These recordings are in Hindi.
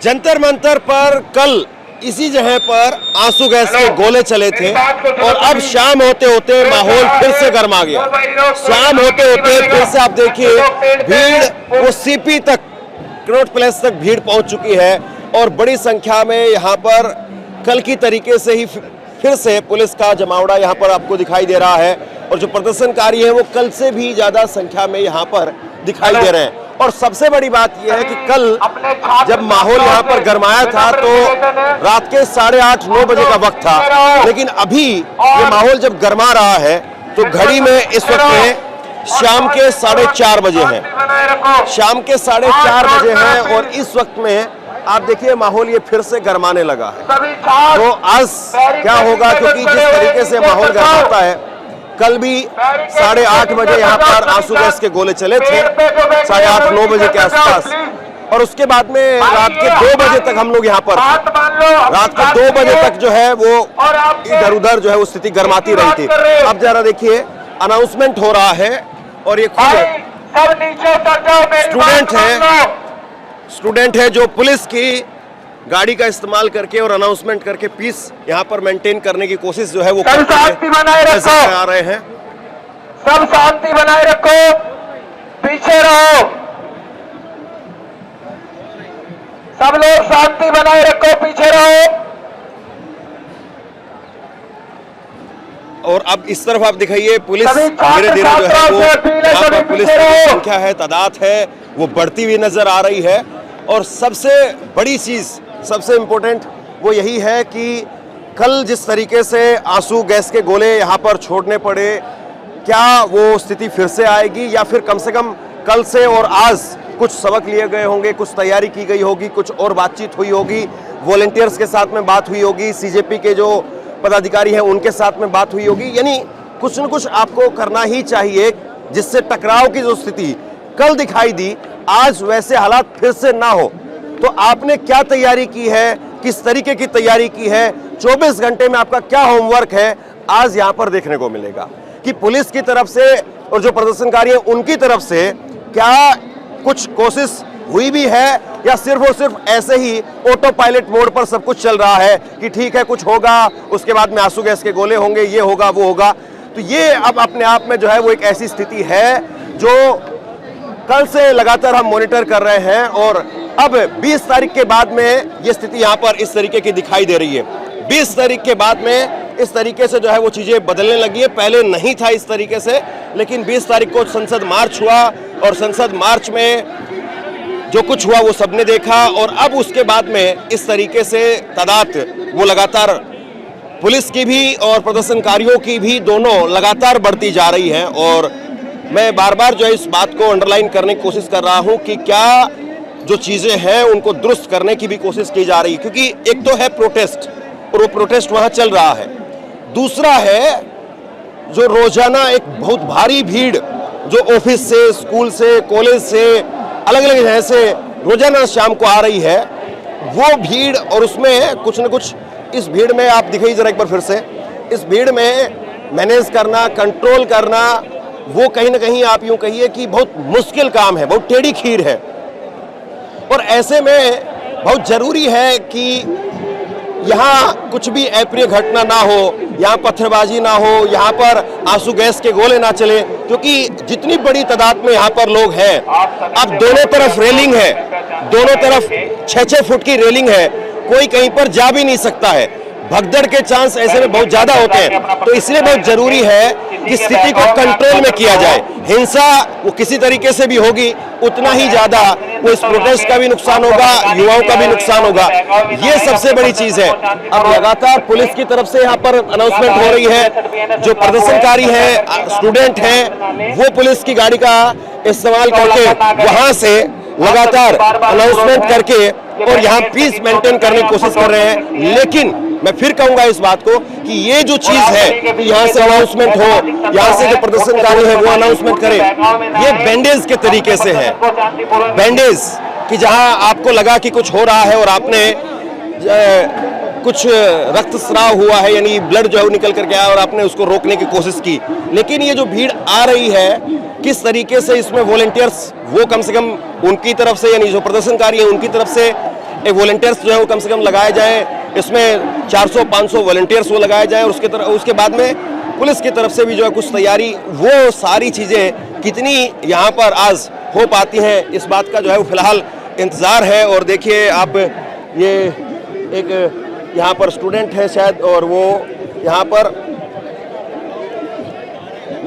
जंतर मंतर पर कल इसी जगह पर आंसू गैस के गोले चले थे और अब शाम होते होते माहौल फिर से गर्मा गया। शाम होते होते फिर से आप देखिए भीड़ वो सीपी तक, कनॉट प्लेस तक भीड़ पहुंच चुकी है और बड़ी संख्या में यहाँ पर कल की तरीके से ही फिर से पुलिस का जमावड़ा यहाँ पर आपको दिखाई दे रहा है और जो प्रदर्शनकारी है वो कल से भी ज्यादा संख्या में यहाँ पर दिखाई दे रहे हैं। और सबसे बड़ी बात यह है कि कल जब माहौल यहाँ पर गरमाया था तो रात के 8:30-9 बजे का वक्त था, लेकिन अभी ये माहौल जब गरमा रहा है तो घड़ी में इस वक्त में शाम के 4:30 बजे हैं। शाम के 4:30 बजे हैं और इस वक्त में आप देखिए माहौल ये फिर से गरमाने लगा है। तो आज क्या होगा, क्योंकि जिस तरीके से माहौल गरमाता है, कल भी 8:30 बजे यहाँ पर आंसू गैस के गोले चले थे 8:30-9 बजे के आसपास, और उसके बाद में रात के 2 बजे तक हम लोग यहाँ पर, रात के 2 बजे तक जो है वो इधर उधर जो है वो स्थिति गरमाती रही थी। अब जरा देखिए अनाउंसमेंट हो रहा है और ये खुद स्टूडेंट है जो पुलिस की गाड़ी का इस्तेमाल करके और अनाउंसमेंट करके पीस यहाँ पर मेंटेन करने की कोशिश जो है वो शांति बनाए रखो, आ रहे हैं। सब शांति बनाए रखो, पीछे रहो, सब लोग शांति बनाए रखो, पीछे रहो। और अब इस तरफ आप दिखाइए पुलिस धीरे धीरे जो है वो यहाँ पर पुलिस की संख्या है, तादाद है, वो बढ़ती हुई नजर आ रही है। और सबसे बड़ी चीज, सबसे इम्पोर्टेंट वो यही है कि कल जिस तरीके से आंसू गैस के गोले यहाँ पर छोड़ने पड़े, क्या वो स्थिति फिर से आएगी या फिर कम से कम कल से और आज कुछ सबक लिए गए होंगे, कुछ तैयारी की गई होगी, कुछ और बातचीत हुई होगी, वॉलंटियर्स के साथ में बात हुई होगी, सीजेपी के जो पदाधिकारी हैं उनके साथ में बात हुई होगी। यानी कुछ न कुछ आपको करना ही चाहिए जिससे टकराव की जो स्थिति कल दिखाई दी, आज वैसे हालात फिर से ना हो। तो आपने क्या तैयारी की है, किस तरीके की तैयारी की है, 24 घंटे में आपका क्या होमवर्क है, आज यहाँ पर देखने को मिलेगा कि पुलिस की तरफ से और जो प्रदर्शनकारी है उनकी तरफ से क्या कुछ कोशिश हुई भी है या सिर्फ और सिर्फ ऐसे ही ऑटो पायलट मोड पर सब कुछ चल रहा है कि ठीक है कुछ होगा, उसके बाद में आंसू गैस के गोले होंगे, ये होगा वो होगा। तो ये अब अपने आप में जो है वो एक ऐसी स्थिति है जो कल से लगातार हम मॉनिटर कर रहे हैं और अब 20 तारीख के बाद में ये स्थिति यहाँ पर इस तरीके की दिखाई दे रही है। 20 तारीख के बाद में इस तरीके से जो है वो चीजें बदलने लगी है, पहले नहीं था इस तरीके से, लेकिन 20 तारीख को संसद मार्च हुआ और संसद मार्च में जो कुछ हुआ वो सबने देखा और अब उसके बाद में इस तरीके से तादाद वो लगातार पुलिस की भी और प्रदर्शनकारियों की भी दोनों लगातार बढ़ती जा रही है। और मैं बार बार जो है इस बात को अंडरलाइन करने की कोशिश कर रहा हूं कि क्या जो चीजें हैं उनको दुरुस्त करने की भी कोशिश की जा रही है, क्योंकि एक तो है प्रोटेस्ट और वो प्रोटेस्ट वहां चल रहा है, दूसरा है जो रोजाना एक बहुत भारी भीड़ जो ऑफिस से, स्कूल से, कॉलेज से, अलग अलग जगह से रोजाना शाम को आ रही है, वो भीड़। और उसमें कुछ न कुछ इस भीड़ में आप दिखाइए जरा एक बार फिर से, इस भीड़ में मैनेज करना, कंट्रोल करना, वो कहीं ना कहीं आप यूं कहिए कि बहुत मुश्किल काम है, बहुत टेढ़ी खीर है। और ऐसे में बहुत जरूरी है कि यहाँ कुछ भी अप्रिय घटना ना हो, यहाँ पत्थरबाजी ना हो, यहाँ पर आंसू गैस के गोले ना चले, क्योंकि जितनी बड़ी तादाद में यहाँ पर लोग हैं, अब दोनों तरफ रेलिंग है, दोनों तरफ 6-6 फुट की रेलिंग है, कोई कहीं पर जा भी नहीं सकता है, भगदड़ के चांस ऐसे में बहुत ज्यादा होते हैं। तो इसलिए बहुत जरूरी है कि स्थिति को कंट्रोल में किया जाए। हिंसा वो किसी तरीके से भी होगी, उतना ही ज्यादा वो इस प्रोटेस्ट का भी नुकसान होगा, युवाओं का भी नुकसान होगा, ये सबसे बड़ी चीज है। अब लगातार पुलिस की तरफ से यहाँ पर अनाउंसमेंट हो रही है, जो प्रदर्शनकारी है, स्टूडेंट हैं, वो पुलिस की गाड़ी का इस्तेमाल करके वहां से लगातार अनाउंसमेंट करके और यहाँ पीस मेंटेन करने की कोशिश कर रहे हैं। लेकिन मैं फिर कहूंगा इस बात को कि ये जो चीज है कि यहाँ से अनाउंसमेंट हो, यहाँ से जो प्रदर्शनकारी है वो अनाउंसमेंट करे, ये बैंडेज के तरीके से है। बैंडेज कि जहां आपको लगा कि कुछ हो रहा है और आपने कुछ रक्तस्राव हुआ है, यानी ब्लड जो है निकल कर गया और आपने उसको रोकने की कोशिश की, लेकिन ये जो भीड़ आ रही है किस तरीके से इसमें वॉलंटियर्स वो कम से कम उनकी तरफ से, यानी जो प्रदर्शनकारी है उनकी तरफ से एक वॉलंटियर्स जो है वो कम से कम लगाए जाएं, इसमें 400-500 वॉलंटियर्स वो लगाए जाएं, और उसके बाद में पुलिस की तरफ से भी जो है कुछ तैयारी, वो सारी चीज़ें कितनी यहाँ पर आज हो पाती हैं, इस बात का जो है वो फिलहाल इंतज़ार है। और देखिए आप, ये एक यहाँ पर स्टूडेंट है शायद, और वो यहाँ पर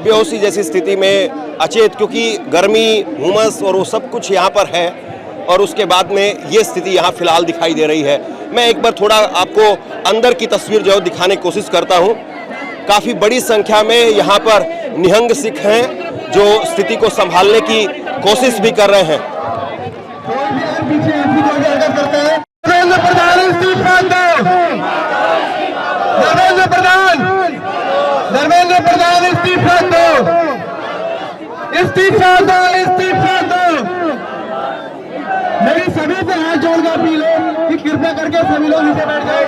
बेहोशी जैसी स्थिति में अचेत, क्योंकि गर्मी, हुमस और वो सब कुछ यहाँ पर है, और उसके बाद में ये स्थिति यहाँ फिलहाल दिखाई दे रही है। मैं एक बार थोड़ा आपको अंदर की तस्वीर जो है दिखाने की कोशिश करता हूँ। काफ़ी बड़ी संख्या में यहाँ पर निहंग सिख हैं जो स्थिति को संभालने की कोशिश भी कर रहे हैं। धर्मेंद्र प्रधान इस्तीफा दो, इस्तीफा दो, इस्तीफा दो। मेरी सभी से हाथ जोड़कर अपील है कि कृपया करके सभी लोग नीचे बैठ जाए।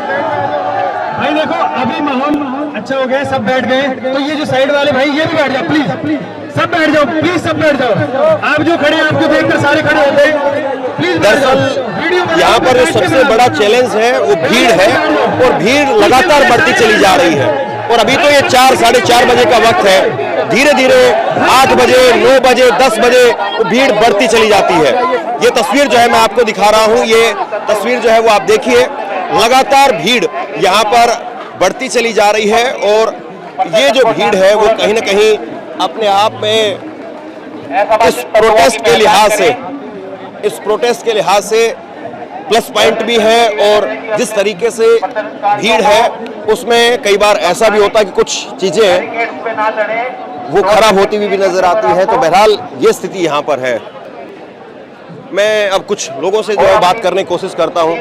भाई देखो अभी माहौल अच्छा हो गया, सब बैठ गए, तो ये जो साइड वाले भाई ये भी बैठ जाओ प्लीज, सब बैठ जाओ प्लीज, सब बैठ जाओ। आप जो खड़े हैं आपको देखकर सारे खड़े हो गए, प्लीज। दरअसल यहाँ पर जो सबसे बड़ा चैलेंज है वो भीड़ है, और भीड़ लगातार बढ़ती चली जा रही है। और अभी तो ये 4, साढ़े 4 बजे का वक्त है, धीरे धीरे 8 बजे, 9 बजे, 10 बजे भीड़ बढ़ती चली जाती है। ये तस्वीर जो है मैं आपको दिखा रहा हूँ, ये तस्वीर जो है वो आप देखिए, लगातार भीड़ यहाँ पर बढ़ती चली जा रही है। और ये जो भीड़ है वो कहीं ना कहीं अपने आप में इस प्रोटेस्ट के लिहाज से प्लस पॉइंट भी है। और जिस तरीके से भीड़ है उसमें कई बार ऐसा भी होता है कि कुछ चीजें वो खराब होती हुई भी नजर आती है। तो बहरहाल ये स्थिति यहाँ पर है। मैं अब कुछ लोगों से जो है बात करने की कोशिश करता हूँ।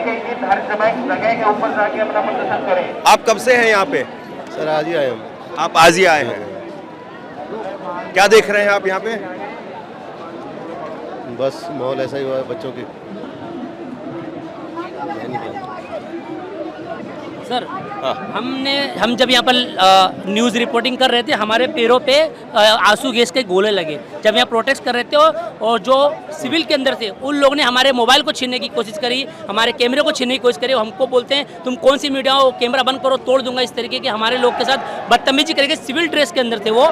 आप कब से हैं यहाँ पे? सर आज ही आए हम। आप आज ही आए हैं, क्या देख रहे हैं आप यहाँ पे? बस माहौल ऐसा ही हुआ है बच्चों की। सर हम जब यहाँ पर न्यूज़ रिपोर्टिंग कर रहे थे, हमारे पैरों पे आंसू गैस के गोले लगे जब यहाँ प्रोटेस्ट कर रहे थे। और जो सिविल के अंदर थे उन लोगों ने हमारे मोबाइल को छीनने की कोशिश करी, हमारे कैमरे को छीनने की कोशिश करी। हमको बोलते हैं तुम कौन सी मीडिया हो, कैमरा बंद करो, तोड़ दूंगा। इस तरीके के हमारे लोग के साथ बदतमीजी करके, सिविल ड्रेस के अंदर थे वो,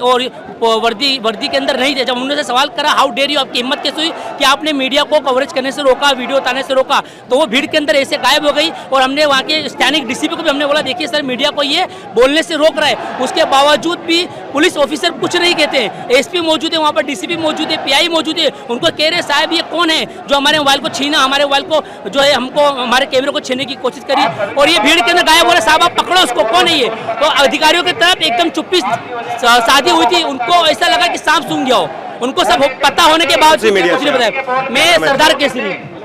और वर्दी के अंदर नहीं थे। जब उन्होंने सवाल करा हाउ डेयर यू, आपकी हिम्मत कैसे हुई कि आपने मीडिया को कवरेज करने से रोका, वीडियो उतारने से रोका, तो वो भीड़ के अंदर ऐसे गायब हो गई। और हमने वहाँ के स्थानिक डीसीपी को भी हमने बोला देखिए सर मीडिया को ये बोलने से रोक रहा है, उसके बावजूद भी पुलिस ऑफिसर कुछ नहीं कहते हैं। एसपी मौजूद है, वहाँ पर डीसीपी मौजूद है, पीआई मौजूद है, उनको कह रहे साहब ये कौन है जो हमारे मोबाइल को छीना, हमारे मोबाइल को जो है हमको हमारे कैमरे को छीनने की कोशिश करी, और ये भीड़ के अंदर गायब हो रहा। साहब आप पकड़ो उसको, कौन है ये? तो अधिकारियों की तरफ एकदम चुप्पी साधी हुई थी, उनको ऐसा लगा कि सांप सूंघ गया हो। उनको सब पता होने के बाद कुछ नहीं बताया। मैं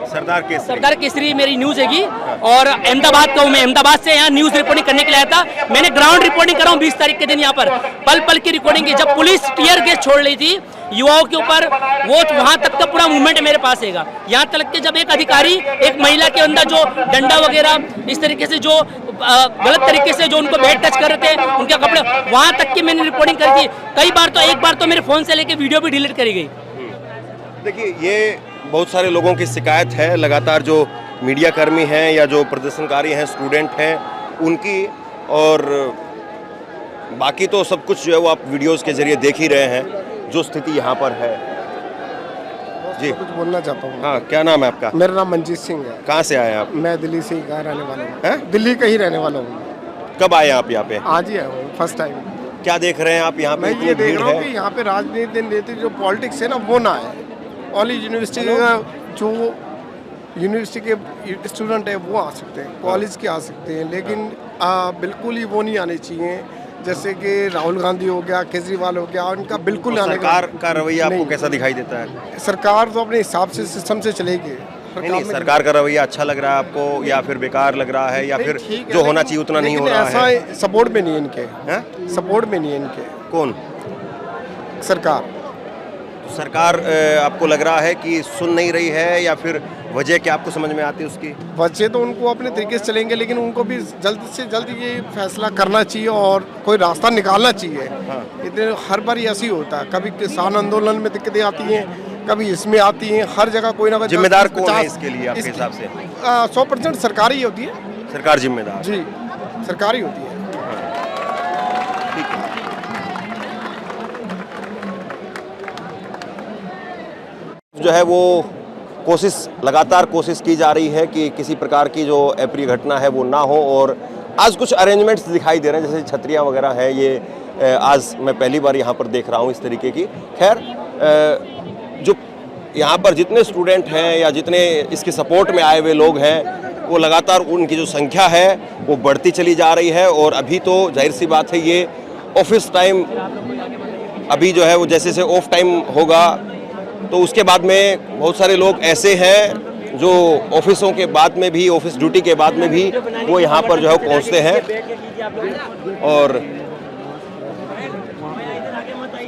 सरदार केसरी मेरी न्यूज़ हैगी, और अहमदाबाद का हूँ मैं। अहमदाबाद से यहाँ न्यूज़ रिपोर्टिंग करने के लिए आया था। मैंने ग्राउंड रिपोर्टिंग कर रहा हूँ 20 तारीख के दिन यहाँ पर पल पल की रिकॉर्डिंग की। जब पुलिस टीयर गैस छोड़ रही थी युवाओं के ऊपर, वो वहाँ तक का पूरा मूवमेंट मेरे पास हैगा। यहाँ तक कि जब एक अधिकारी एक महिला के अंदर जो डंडा वगैरह इस तरीके से जो गलत तरीके से जो उनको बैड टच कर रहे थे, उनके कपड़े, वहाँ तक की मैंने रिपोर्टिंग करी थी। कई बार तो एक बार तो मेरे फ़ोन से लेके वीडियो भी डिलीट करी गई। देखिए ये बहुत सारे लोगों की शिकायत है, लगातार जो मीडिया कर्मी हैं या जो प्रदर्शनकारी हैं, स्टूडेंट हैं, उनकी। और बाकी तो सब कुछ जो है वो आप वीडियोस के जरिए देख ही रहे हैं जो स्थिति यहाँ पर है। जी कुछ बोलना चाहता हूँ। हाँ, क्या नाम है आपका? मेरा नाम मंजीत सिंह है। कहाँ से आए हैं आप? मैं दिल्ली से ही रहने वाला हूँ। हैं? दिल्ली का ही रहने वाला हूँ। कब आए आप यहाँ पे? आज ही आया हूँ, फर्स्ट टाइम। क्या देख रहे हैं आप यहाँ पे? मैं इतनी ये देख भीड़ रहा हूँ है। कि यहाँ पे राजनीति जो पॉलिटिक्स है ना वो ना है। ओनली यूनिवर्सिटी का जो यूनिवर्सिटी के स्टूडेंट है वो आ सकते हैं, कॉलेज के आ सकते हैं, लेकिन बिल्कुल ही वो नहीं आने चाहिए। जैसे कि राहुल गांधी हो गया, केजरीवाल हो गया, उनका बिल्कुल आने सरकार का रवैया आपको कैसा दिखाई देता है? सरकार तो अपने हिसाब से सिस्टम से चलेगी। नहीं, सरकार का रवैया अच्छा लग रहा है आपको, या फिर बेकार लग रहा है, या फिर जो होना चाहिए उतना नहीं हो रहा है? ऐसा सपोर्ट में नहीं है इनके, सपोर्ट में नहीं है इनके। कौन? सरकार। सरकार आपको लग रहा है कि सुन नहीं रही है, या फिर वजह क्या आपको समझ में आती है उसकी? वजह तो उनको अपने तरीके से चलेंगे, लेकिन उनको भी जल्द से जल्द ये फैसला करना चाहिए और कोई रास्ता निकालना चाहिए। हाँ। इतने हर बार ऐसे ही होता है, कभी किसान आंदोलन में दिक्कतें आती हैं, कभी इसमें आती हैं, हर जगह कोई ना कोई जिम्मेदार 10, कौन है 50 इसके लिए आपके इसकी- हिसाब से? 100% सरकार ही होती है सरकार जिम्मेदार। जी, सरकार ही होती है। जो है वो लगातार कोशिश की जा रही है कि किसी प्रकार की जो अप्रिय घटना है वो ना हो। और आज कुछ अरेंजमेंट्स दिखाई दे रहे हैं, जैसे छतरियाँ वगैरह हैं, ये आज मैं पहली बार यहाँ पर देख रहा हूँ इस तरीके की। खैर, जो यहाँ पर जितने स्टूडेंट हैं या जितने इसके सपोर्ट में आए हुए लोग हैं, वो लगातार उनकी जो संख्या है वो बढ़ती चली जा रही है। और अभी तो जाहिर सी बात है, ये ऑफिस टाइम अभी जो है वो जैसे से ऑफ टाइम होगा, तो उसके बाद में बहुत सारे लोग ऐसे हैं जो ऑफिसों के बाद में भी, ऑफिस ड्यूटी के बाद में भी वो यहाँ पर जो है पहुँचते हैं। और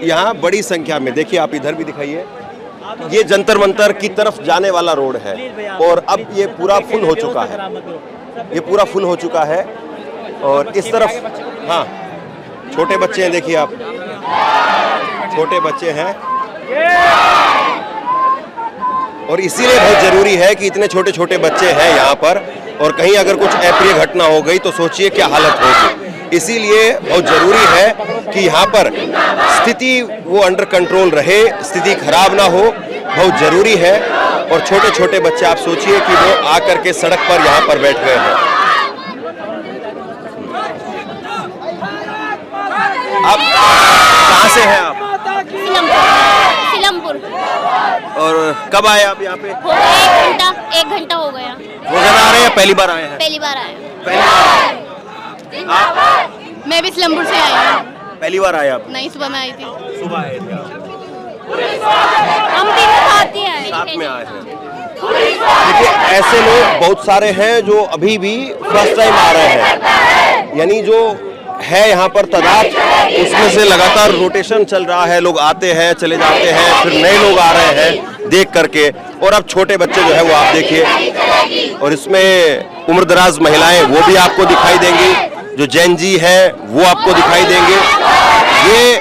यहाँ बड़ी संख्या में, देखिए आप इधर भी दिखाइए, ये जंतर मंतर की तरफ जाने वाला रोड है और अब ये पूरा फुल हो चुका है, ये पूरा फुल हो चुका है। और इस तरफ, हाँ, छोटे बच्चे हैं, देखिए आप, छोटे बच्चे हैं। और इसीलिए बहुत ज़रूरी है कि इतने छोटे छोटे बच्चे हैं यहाँ पर, और कहीं अगर कुछ अप्रिय घटना हो गई तो सोचिए क्या हालत होगी। इसीलिए बहुत ज़रूरी है कि यहाँ पर स्थिति वो अंडर कंट्रोल रहे, स्थिति खराब ना हो, बहुत ज़रूरी है। और छोटे छोटे बच्चे, आप सोचिए कि वो आकर के सड़क पर यहाँ पर बैठ गए हैं। आप कहाँ से हैं आप? सिलमपुर। और कब आए आप यहाँ पे? हो गया एक घंटा हो गया। रोजाना आ रहे हैं या पहली बार आए हैं? पहली बार आए हैं। पहली बार। आप मैं भी सिलमपुर से आई हूँ। पहली बार आए आप? नहीं, सुबह में आई थी। सुबह आए थे आप? हम तीनों साथ ही आए। साथ में आए हैं। देखिए, ऐसे लोग बहुत सारे हैं जो अभी भी फर्स्ट टाइम आ रहे हैं, यानी जो है यहाँ पर तादाद, उसमें से लगातार रोटेशन चल रहा है, लोग आते हैं चले जाते हैं, फिर नए लोग आ रहे हैं देख करके। और अब छोटे बच्चे जो है वो आप देखिए, और इसमें उम्रदराज महिलाएं वो भी आपको दिखाई देंगी, जो जैन जी है वो आपको दिखाई देंगे। ये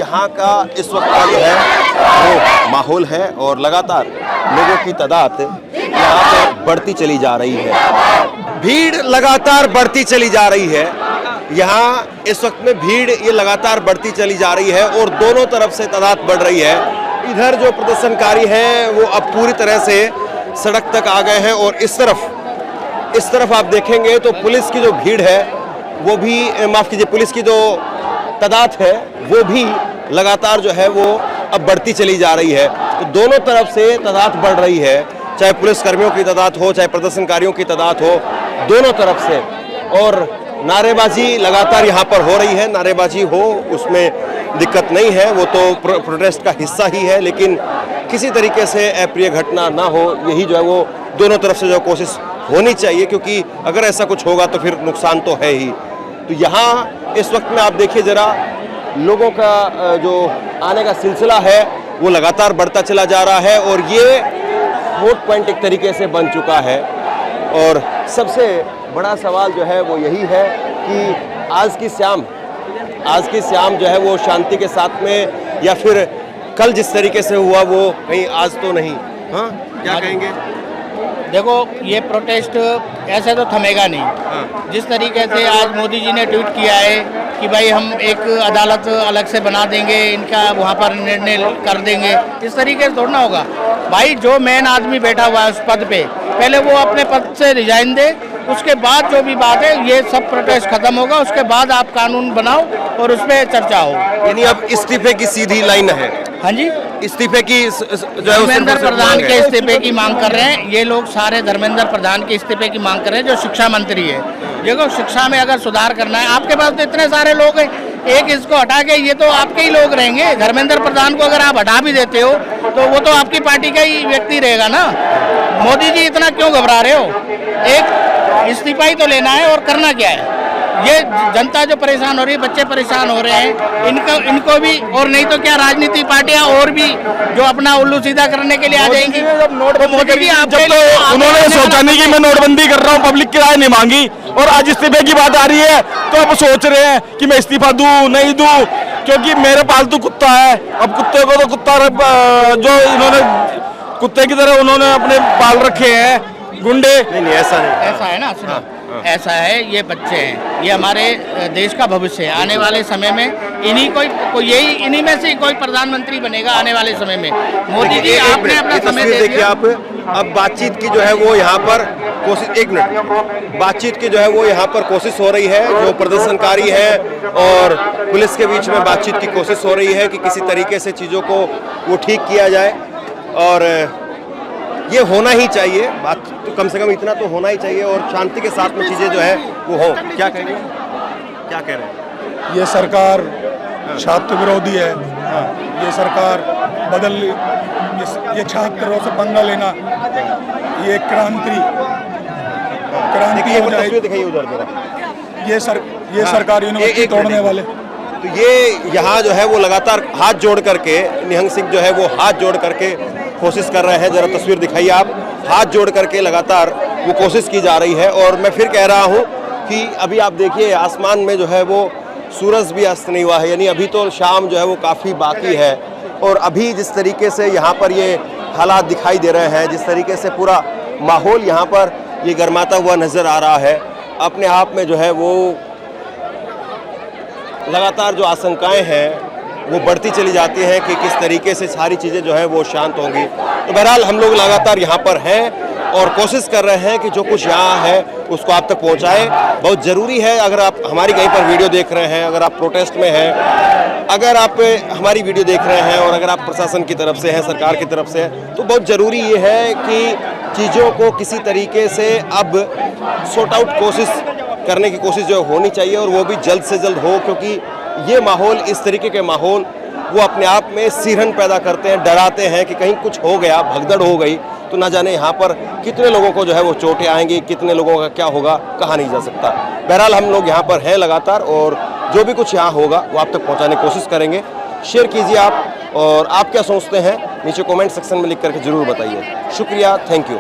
यहाँ का इस वक्त का जो है वो माहौल है, और लगातार लोगों की तादाद यहाँ पर बढ़ती चली जा रही है, भीड़ लगातार बढ़ती चली जा रही है। यहाँ इस वक्त में भीड़ ये लगातार बढ़ती चली जा रही है और दोनों तरफ से तादाद बढ़ रही है। इधर जो प्रदर्शनकारी हैं वो अब पूरी तरह से सड़क तक आ गए हैं, और इस तरफ आप देखेंगे तो पुलिस की जो भीड़ है वो भी, माफ़ कीजिए, पुलिस की जो तादाद है वो भी लगातार जो है वो अब बढ़ती चली जा रही है। तो दोनों तरफ से तादाद बढ़ रही है, चाहे पुलिसकर्मियों की तादाद हो, चाहे प्रदर्शनकारियों की तादाद हो, दोनों तरफ से। और नारेबाजी लगातार यहाँ पर हो रही है, नारेबाजी हो उसमें दिक्कत नहीं है, वो तो प्रोटेस्ट का हिस्सा ही है, लेकिन किसी तरीके से अप्रिय घटना ना हो, यही जो है वो दोनों तरफ से जो कोशिश होनी चाहिए, क्योंकि अगर ऐसा कुछ होगा तो फिर नुकसान तो है ही। तो यहाँ इस वक्त में आप देखिए ज़रा, लोगों का जो आने का सिलसिला है वो लगातार बढ़ता चला जा रहा है, और ये वोट पॉइंट एक तरीके से बन चुका है। और सबसे बड़ा सवाल जो है वो यही है कि आज की शाम जो है वो शांति के साथ में, या फिर कल जिस तरीके से हुआ वो कहीं आज तो नहीं। हाँ, क्या कहेंगे? देखो, ये प्रोटेस्ट ऐसे तो थमेगा नहीं। जिस तरीके से आज मोदी जी ने ट्वीट किया है कि भाई हम एक अदालत अलग से बना देंगे, इनका वहाँ पर निर्णय कर देंगे, इस तरीके से थोड़ा ना होगा भाई। जो मेन आदमी बैठा हुआ है उस पद पे, पहले वो अपने पद से रिजाइन दे, उसके बाद जो भी बात है ये सब प्रोटेस्ट खत्म होगा, उसके बाद आप कानून बनाओ और उस पर चर्चा हो। यानी अब इस्तीफे की सीधी लाइन है? हाँ जी, इस्तीफे की जो है धर्मेंद्र प्रधान के इस्तीफे की मांग कर रहे हैं ये लोग सारे। धर्मेंद्र प्रधान के इस्तीफे की मांग कर रहे हैं, जो शिक्षा मंत्री है। देखो, शिक्षा में अगर सुधार करना है, आपके पास तो इतने सारे लोग हैं, एक इसको हटा के ये तो आपके ही लोग रहेंगे। धर्मेंद्र प्रधान को अगर आप हटा भी देते हो तो वो तो आपकी पार्टी का ही व्यक्ति रहेगा ना। मोदी जी इतना क्यों घबरा रहे हो? एक इस्तीफा ही तो लेना है, और करना क्या है? ये जनता जो परेशान हो रही है, बच्चे परेशान हो रहे हैं, इनको भी, और नहीं तो क्या राजनीतिक पार्टियां और भी जो अपना उल्लू सीधा करने के लिए आ जाएंगी। तो मोदी जी आप उन्होंने सोचा नहीं कि मैं नोटबंदी कर रहा हूँ, पब्लिक की राय नहीं मांगी, और आज इस्तीफे की बात आ रही है तो अब सोच रहे हैं कि मैं इस्तीफा दूं नहीं दूं। क्योंकि मेरे पालतू कुत्ता है, अब कुत्ते को तो कुत्ता जो इन्होंने कुत्ते की तरह उन्होंने अपने पाल रखे हैं गुंडे। नहीं ऐसा नहीं, ऐसा है ना, सुनो, ऐसा है, ये बच्चे हैं, ये हमारे देश का भविष्य है। आने वाले समय में इन्हीं में से कोई प्रधानमंत्री बनेगा आने वाले समय में। मोदी जी आपने अपना समय दे देखिए दिया। आप, अब बातचीत की जो है वो यहाँ पर कोशिश, एक मिनट, बातचीत की जो है वो यहाँ पर कोशिश हो रही है, जो प्रदर्शनकारी है और पुलिस के बीच में बातचीत की कोशिश हो रही है कि किसी तरीके से चीज़ों को वो ठीक किया जाए। और ये होना ही चाहिए, बात तो कम से कम इतना तो होना ही चाहिए और शांति के साथ में चीज़ें जो है वो हो। क्या कहेंगे, क्या कह रहे हैं? ये सरकार छात्र विरोधी है, ये सरकार ये छात्रों से पंगा लेना, ये क्रांति हो जाएगी। दिखाइए उधर जरा। ये सरकार यूनिवर्सिटी तोड़ने वाले। तो ये यहाँ जो है वो लगातार हाथ जोड़ करके, निहंग सिंह जो है वो हाथ जोड़ करके कोशिश कर रहे हैं। जरा तस्वीर दिखाइए आप, हाथ जोड़ करके लगातार वो कोशिश की जा रही है। और मैं फिर कह रहा हूँ कि अभी आप देखिए आसमान में जो है वो सूरज भी अस्त नहीं हुआ है, यानी अभी तो शाम जो है वो काफ़ी बाकी है। और अभी जिस तरीके से यहाँ पर ये हालात दिखाई दे रहे हैं, जिस तरीके से पूरा माहौल यहाँ पर ये गर्माता हुआ नज़र आ रहा है, अपने आप में जो है वो लगातार जो आशंकाएं हैं वो बढ़ती चली जाती हैं कि किस तरीके से सारी चीज़ें जो है वो शांत होंगी। तो बहरहाल हम लोग लगातार यहाँ पर हैं और कोशिश कर रहे हैं कि जो कुछ यहाँ है उसको आप तक पहुँचाएं। बहुत ज़रूरी है, अगर आप हमारी कहीं पर वीडियो देख रहे हैं, अगर आप प्रोटेस्ट में हैं, अगर आप हमारी वीडियो देख रहे हैं और अगर आप प्रशासन की तरफ से हैं, सरकार की तरफ से हैं, तो बहुत ज़रूरी ये है कि चीज़ों को किसी तरीके से अब सॉर्ट आउट कोशिश करने की कोशिश जो होनी चाहिए और वो भी जल्द से जल्द हो, क्योंकि ये माहौल, इस तरीके के माहौल वो अपने आप में सिरहन पैदा करते हैं, डराते हैं कि कहीं कुछ हो गया, भगदड़ हो गई तो ना जाने यहाँ पर कितने लोगों को जो है वो चोटें आएंगी, कितने लोगों का क्या होगा, कहा नहीं जा सकता। बहरहाल हम लोग यहाँ पर हैं लगातार और जो भी कुछ यहाँ होगा वो आप तक पहुँचाने की कोशिश करेंगे। शेयर कीजिए आप, और आप क्या सोचते हैं नीचे कमेंट सेक्शन में लिख करके ज़रूर बताइए। शुक्रिया, थैंक यू।